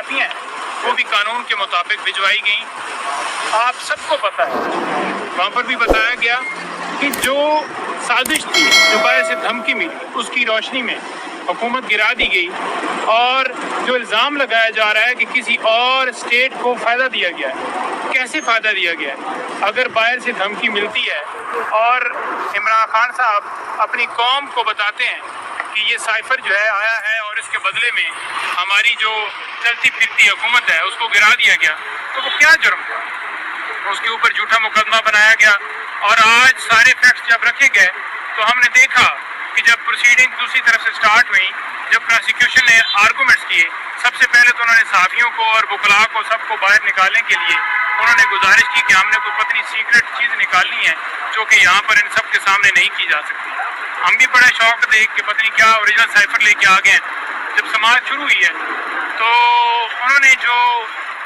कापियाँ हैं वो भी कानून के मुताबिक भिजवाई गई। आप सबको पता है, वहाँ पर भी बताया गया कि जो साजिश थी, जो बाहर से धमकी मिली, उसकी रोशनी में हुकूमत गिरा दी गई और जो इल्ज़ाम लगाया जा रहा है कि किसी और स्टेट को फ़ायदा दिया गया है। कैसे फ़ायदा दिया गया है? अगर बाहर से धमकी मिलती है और इमरान खान साहब अपनी कौम को बताते हैं कि ये साइफर जो है आया है और इसके बदले में हमारी जो चलती फिरती हुकूमत है उसको गिरा दिया गया, तो वो क्या जुर्म था? उसके ऊपर झूठा मुकदमा बनाया गया। और आज सारे फैक्ट्स जब रखे गए तो हमने देखा कि जब प्रोसीडिंग दूसरी तरफ से स्टार्ट हुई, जब प्रोसिक्यूशन ने आर्गूमेंट्स किए, सबसे पहले तो उन्होंने साफियों को और वकला को सबको बाहर निकालने के लिए उन्होंने गुजारिश की कि हमने कोई पतली सीक्रेट चीज़ निकालनी है जो कि यहाँ पर इन सब के सामने नहीं की जा सकती। हम भी बड़े शौक देख के पता नहीं क्या ओरिजिनल साइफर लेके आ गए। जब समाज शुरू हुई है तो उन्होंने जो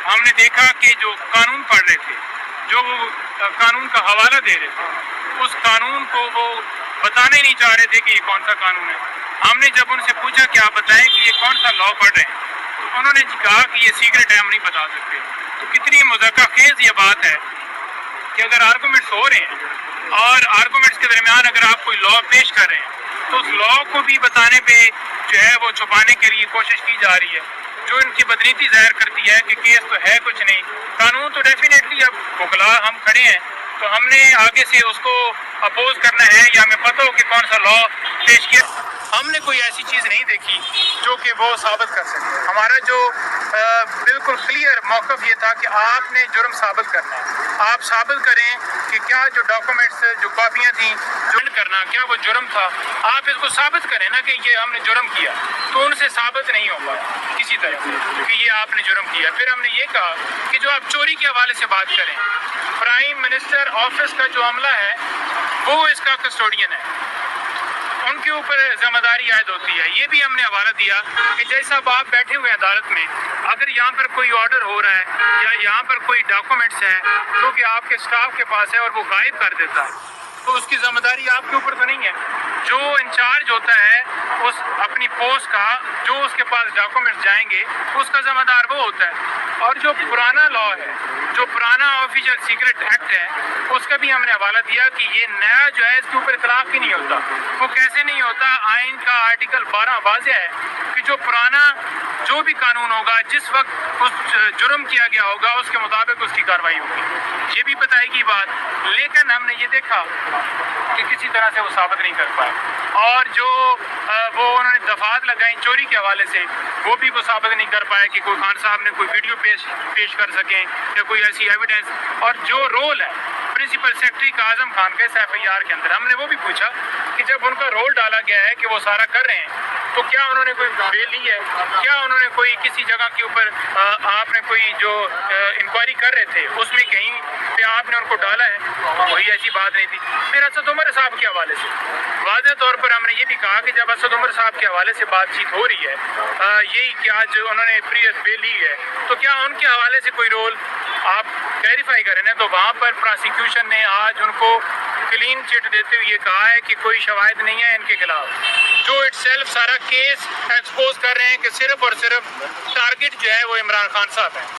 हमने देखा कि जो कानून पढ़ रहे थे, जो कानून का हवाला दे रहे थे, उस कानून को वो बताने नहीं चाह रहे थे कि ये कौन सा कानून है। हमने जब उनसे पूछा कि आप बताएं कि ये कौन सा लॉ पढ़ रहे हैं, तो उन्होंने कहा कि ये सीक्रेट है, हम नहीं बता सकते। तो कितनी मुज़क्क़र ये बात है कि अगर आर्गूमेंट्स हो रहे हैं और आर्गूमेंट्स के दरमियान अगर आप कोई लॉ पेश कर रहे हैं तो उस लॉ को भी बताने पे जो है वो छुपाने के लिए कोशिश की जा रही है, जो इनकी बदनीति ज़ाहिर करती है कि केस तो है कुछ नहीं, कानून तो डेफिनेटली अब वकला हम खड़े हैं तो हमने आगे से उसको अपोज करना है या हमें पता हो कि कौन सा लॉ पेश किया। हमने कोई ऐसी चीज़ नहीं देखी जो कि वो साबित कर सके। हमारा जो बिल्कुल क्लियर मौक़िफ़ ये था कि आपने जुर्म साबित करना है, आप साबित करें कि क्या जो डॉक्यूमेंट्स जो कॉपियाँ थी जुर्म करना क्या वो जुर्म था, आप इसको साबित करें ना कि ये हमने जुर्म किया। तो उनसे साबित नहीं हो पाया किसी तरह से कि ये आपने जुर्म किया। फिर हमने ये कहा कि जो आप चोरी के हवाले से बात करें, प्राइम मिनिस्टर ऑफिस का जो अमला है वो इसका कस्टोडियन है, उनके ऊपर जिम्मेदारी आयद होती है। ये भी हमने हवाला दिया कि जैसा आप बैठे हुए हैं अदालत में, अगर यहाँ पर कोई ऑर्डर हो रहा है या यहाँ पर कोई डॉक्यूमेंट्स हैं जो कि आपके स्टाफ के पास है और वो गायब कर देता है, तो उसकी जिम्मेदारी आपके ऊपर तो नहीं है। जो इंचार्ज होता है उस अपनी पोस्ट का, जो उसके पास डॉक्यूमेंट्स जाएंगे उसका जिम्मेदार वो होता है। और जो पुराना लॉ है, जो पुराना ऑफिशियल सीक्रेट एक्ट है, उसका भी हमने हवाला दिया कि ये नया जो है इसके ऊपर इतलाफ ही नहीं होता। वो कैसे नहीं होता? आइन का आर्टिकल 12 वाज़ेह है कि जो पुराना जो भी कानून होगा, जिस वक्त उस जुर्म किया गया होगा उसके मुताबिक उसकी कार्रवाई होगी। ये भी बताएगी बात, लेकिन हमने ये देखा कि किसी तरह से वो साबित नहीं कर पाए। और जो वो उन्होंने दफात लगाई चोरी के हवाले से, वो भी वो साबित नहीं कर पाए कि कोई खान साहब ने कोई वीडियो पेश कर सकें या कोई ऐसी एविडेंस। और जो रोल है प्रिंसिपल सेक्रेटरी का आजम खान का इस FIR के अंदर, हमने वो भी पूछा कि जब उनका रोल डाला गया है कि वो सारा कर रहे हैं, तो क्या उन्होंने कोई बेल ली है? क्या उन्होंने कोई किसी जगह के ऊपर आपने कोई जो इंक्वायरी कर रहे थे उसमें कहीं पे आपने उनको डाला है? वही ऐसी बात नहीं थी। फिर असद उमर साहब के हवाले से वाज़ेह तौर पर हमने ये भी कहा कि जब असद उमर साहब के हवाले से बातचीत हो रही है, यही कि आज उन्होंने प्रीवियस बेल ली है, तो क्या उनके हवाले से कोई रोल आप क्लैरिफाई करें ना। तो वहाँ पर प्रोसिक्यूशन ने आज उनको क्लीन चिट देते हुए ये कहा है कि कोई शवाहिद नहीं है इनके खिलाफ, जो इटसेल्फ सारा केस एक्सपोज कर रहे हैं कि सिर्फ और सिर्फ टारगेट जो है वो इमरान खान साहब है।